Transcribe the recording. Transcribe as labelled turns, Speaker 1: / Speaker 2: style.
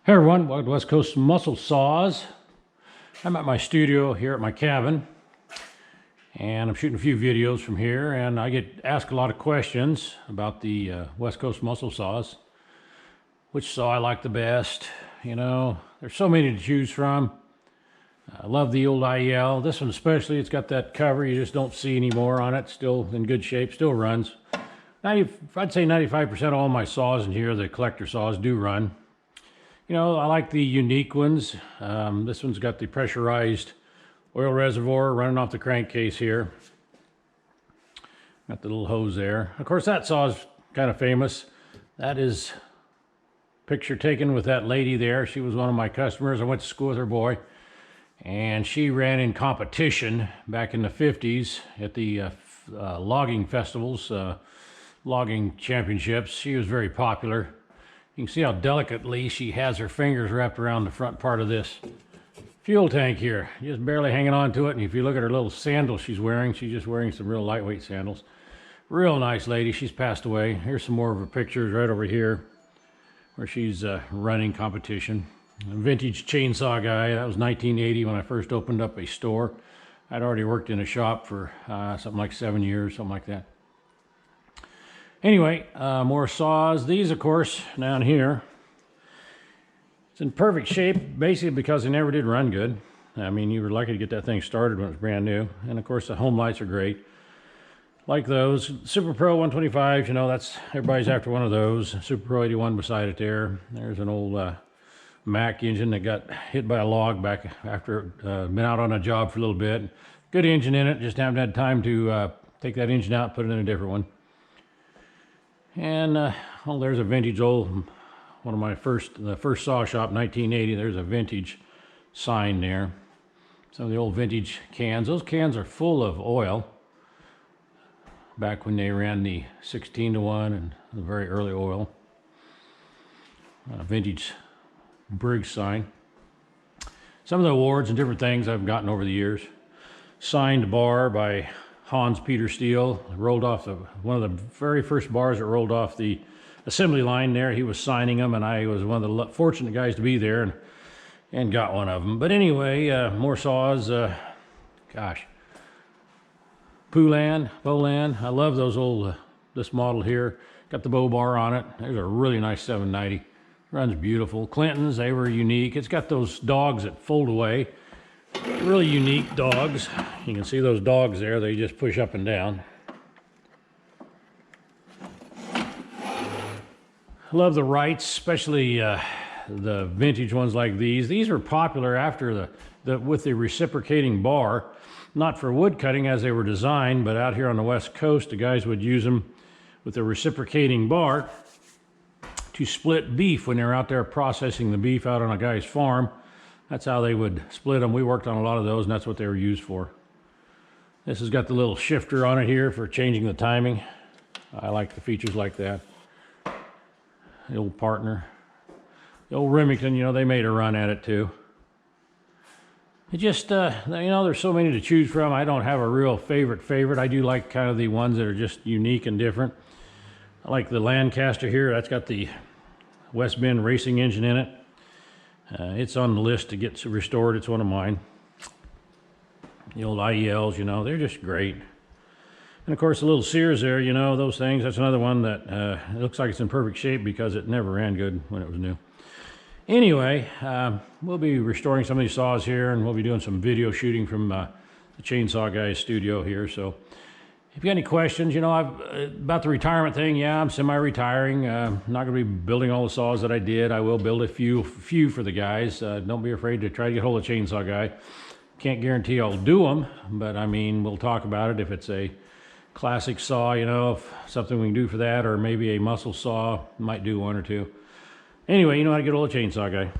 Speaker 1: Hey everyone, welcome to West Coast Muscle Saws. I'm at my studio here at my cabin, and I'm shooting a few videos from here, and I get asked a lot of questions about the West Coast Muscle Saws. Which saw I like the best. You know, there's so many to choose from. I love the old IEL. This one especially, it's got that cover you just don't see anymore on it. Still in good shape, still runs. I'd say 95% of all my saws in here, the collector saws, do run. You know, I like the unique ones. This one's got the pressurized oil reservoir running off the crankcase here. Got the little hose there. Of course, that saw is kind of famous. That is a picture taken with that lady there. She was one of my customers. I went to school with her boy, and she ran in competition back in the 50s at the logging festivals, logging championships. She was very popular. You can see how delicately she has her fingers wrapped around the front part of this fuel tank here. Just barely hanging on to it. And if you look at her little sandals she's just wearing some real lightweight sandals. Real nice lady. She's passed away. Here's some more of her pictures right over here where she's running competition. A vintage chainsaw guy. That was 1980 when I first opened up a store. I'd already worked in a shop for something like 7 years, something like that. Anyway, more saws. These, of course, down here, it's in perfect shape, basically because they never did run good. I mean, you were lucky to get that thing started when it was brand new. And of course, the home lights are great. Like those. Super Pro 125s, you know, that's, everybody's after one of those. Super Pro 81 beside it there. There's an old Mack engine that got hit by a log back after been out on a job for a little bit. Good engine in it, just haven't had time to take that engine out and put it in a different one. And well, there's a vintage old, one of my the first saw shop, 1980. There's a vintage sign there. Some of the old vintage cans. Those cans are full of oil. Back when they ran the 16-to-1 and the very early oil. Vintage Briggs sign. Some of the awards and different things I've gotten over the years. Signed bar by Hans Peter Steele, rolled off one of the very first bars that rolled off the assembly line there. He was signing them, and I was one of the fortunate guys to be there and got one of them. But anyway, more saws. Gosh, Bolan. I love those old, this model here. Got the bow bar on it. There's a really nice 790. Runs beautiful. Clinton's, they were unique. It's got those dogs that fold away. Really unique dogs. You can see those dogs there, they just push up and down. I love the Wrights, especially the vintage ones like these. These were popular after with the reciprocating bar, not for wood cutting as they were designed, but out here on the West Coast, the guys would use them with the reciprocating bar to split beef when they were out there processing the beef out on a guy's farm. That's how they would split them. We worked on a lot of those, and that's what they were used for. This has got the little shifter on it here for changing the timing. I like the features like that. The old partner. The old Remington, you know, they made a run at it too. It just, you know, there's so many to choose from. I don't have a real favorite. I do like kind of the ones that are just unique and different. I like the Lancaster here. That's got the West Bend racing engine in it. It's on the list to get restored. It's one of mine. The old IELs, you know, they're just great. And of course, the little Sears there, you know, those things. That's another one that it looks like it's in perfect shape because it never ran good when it was new. Anyway, we'll be restoring some of these saws here, and we'll be doing some video shooting from the Chainsaw Guy's studio here. So if you got any questions, you know, about the retirement thing, yeah, I'm semi-retiring. I'm not going to be building all the saws that I did. I will build a few for the guys. Don't be afraid to try to get hold of Chainsaw Guy. Can't guarantee I'll do them, but I mean, we'll talk about it if it's a classic saw, you know, if something we can do for that, or maybe a muscle saw, might do one or two. Anyway, you know how to get hold of Chainsaw Guy.